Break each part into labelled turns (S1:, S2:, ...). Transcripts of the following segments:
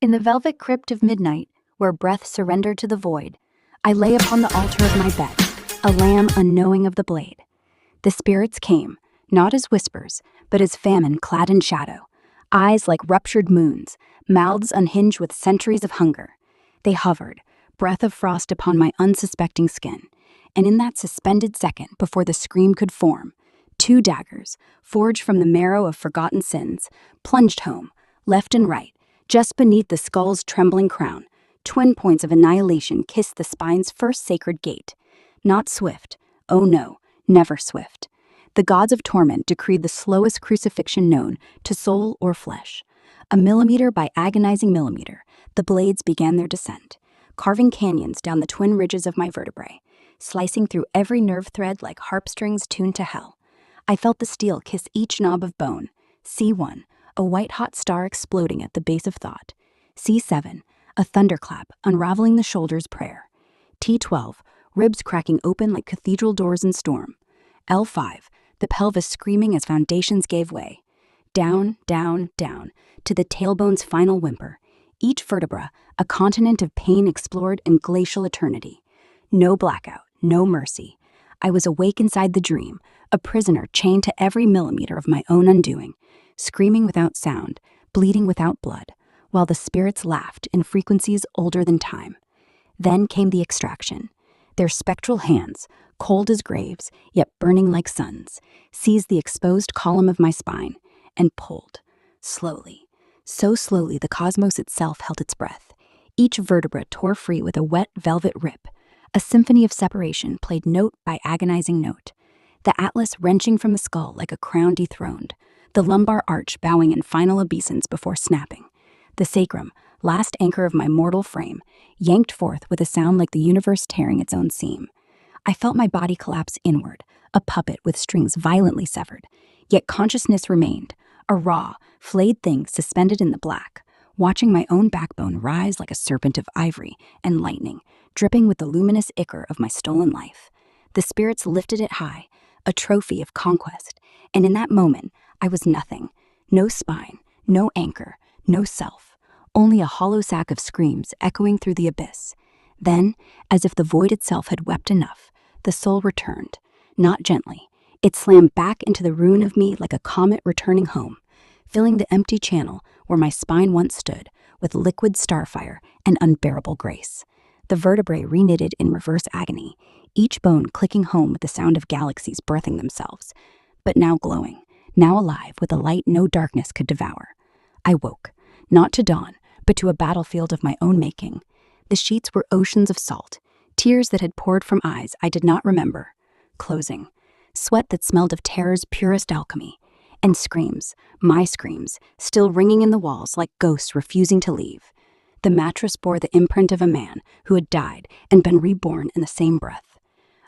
S1: In the velvet crypt of midnight, where breath surrendered to the void, I lay upon the altar of my bed, a lamb unknowing of the blade. The spirits came, not as whispers, but as famine clad in shadow, eyes like ruptured moons, mouths unhinged with centuries of hunger. They hovered, breath of frost upon my unsuspecting skin, and in that suspended second before the scream could form, two daggers, forged from the marrow of forgotten sins, plunged home, left and right, just beneath the skull's trembling crown. Twin points of annihilation kissed the spine's first sacred gate. Not swift, oh no, never swift. The gods of torment decreed the slowest crucifixion known to soul or flesh. A millimeter by agonizing millimeter, the blades began their descent, carving canyons down the twin ridges of my vertebrae, slicing through every nerve thread like harp strings tuned to hell. I felt the steel kiss each knob of bone. C1, a white-hot star exploding at the base of thought. C7, a thunderclap unraveling the shoulder's prayer. T12, ribs cracking open like cathedral doors in storm. L5, the pelvis screaming as foundations gave way. Down, down, down, to the tailbone's final whimper. Each vertebra, a continent of pain explored in glacial eternity. No blackout, no mercy. I was awake inside the dream, a prisoner chained to every millimeter of my own undoing, screaming without sound, bleeding without blood, while the spirits laughed in frequencies older than time. Then came the extraction. Their spectral hands, cold as graves, yet burning like suns, seized the exposed column of my spine and pulled, slowly, so slowly the cosmos itself held its breath. Each vertebra tore free with a wet velvet rip. A symphony of separation played note by agonizing note. The atlas wrenching from the skull like a crown dethroned, the lumbar arch bowing in final obeisance before snapping. The sacrum, last anchor of my mortal frame, yanked forth with a sound like the universe tearing its own seam. I felt my body collapse inward, a puppet with strings violently severed. Yet consciousness remained, a raw, flayed thing suspended in the black, watching my own backbone rise like a serpent of ivory and lightning, dripping with the luminous ichor of my stolen life. The spirits lifted it high, a trophy of conquest, and in that moment, I was nothing. No spine, no anchor, no self, only a hollow sack of screams echoing through the abyss. Then, as if the void itself had wept enough, the soul returned, not gently. It slammed back into the ruin of me like a comet returning home, filling the empty channel where my spine once stood with liquid starfire and unbearable grace. The vertebrae reknitted in reverse agony, each bone clicking home with the sound of galaxies birthing themselves, but now glowing, now alive with a light no darkness could devour. I woke, not to dawn, but to a battlefield of my own making. The sheets were oceans of salt, tears that had poured from eyes I did not remember, closing, sweat that smelled of terror's purest alchemy, and screams, my screams, still ringing in the walls like ghosts refusing to leave. The mattress bore the imprint of a man who had died and been reborn in the same breath.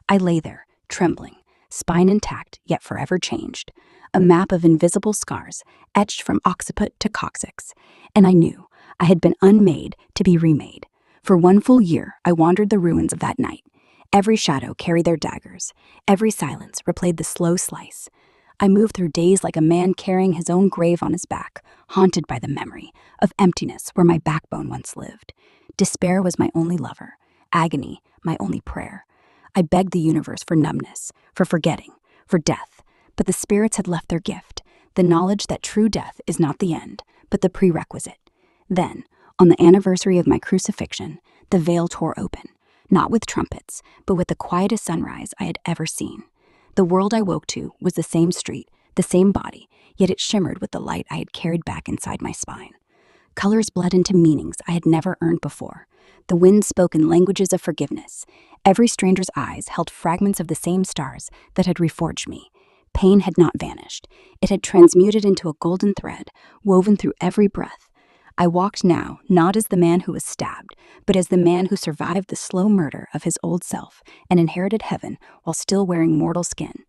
S1: I lay there, trembling, spine intact yet forever changed, a map of invisible scars etched from occiput to coccyx, and I knew I had been unmade to be remade. For one full year, I wandered the ruins of that night. Every shadow carried their daggers, every silence replayed the slow slice. I moved through days like a man carrying his own grave on his back, haunted by the memory of emptiness where my backbone once lived. Despair was my only lover, agony my only prayer. I begged the universe for numbness, for forgetting, for death, but the spirits had left their gift, the knowledge that true death is not the end, but the prerequisite. Then, on the anniversary of my crucifixion, the veil tore open, not with trumpets, but with the quietest sunrise I had ever seen. The world I woke to was the same street, the same body, yet it shimmered with the light I had carried back inside my spine. Colors bled into meanings I had never earned before. The wind spoke in languages of forgiveness. Every stranger's eyes held fragments of the same stars that had reforged me. Pain had not vanished. It had transmuted into a golden thread, woven through every breath. I walked now, not as the man who was stabbed, but as the man who survived the slow murder of his old self and inherited heaven while still wearing mortal skin.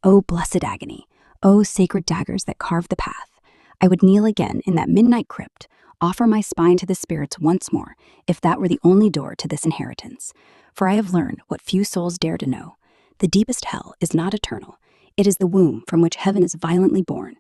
S1: Oh, blessed agony! Oh, sacred daggers that carved the path! I would kneel again in that midnight crypt, offer my spine to the spirits once more, if that were the only door to this inheritance. For I have learned what few souls dare to know. The deepest hell is not eternal. It is the womb from which heaven is violently born.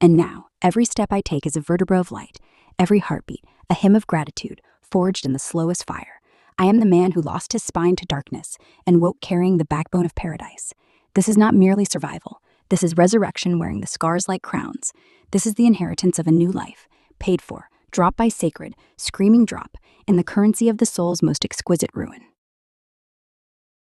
S1: And now, every step I take is a vertebra of light. every heartbeat, a hymn of gratitude, forged in the slowest fire. I am the man who lost his spine to darkness and woke carrying the backbone of paradise. This is not merely survival. This is resurrection wearing the scars like crowns. This is the inheritance of a new life, paid for, drop by sacred, screaming drop, in the currency of the soul's most exquisite ruin.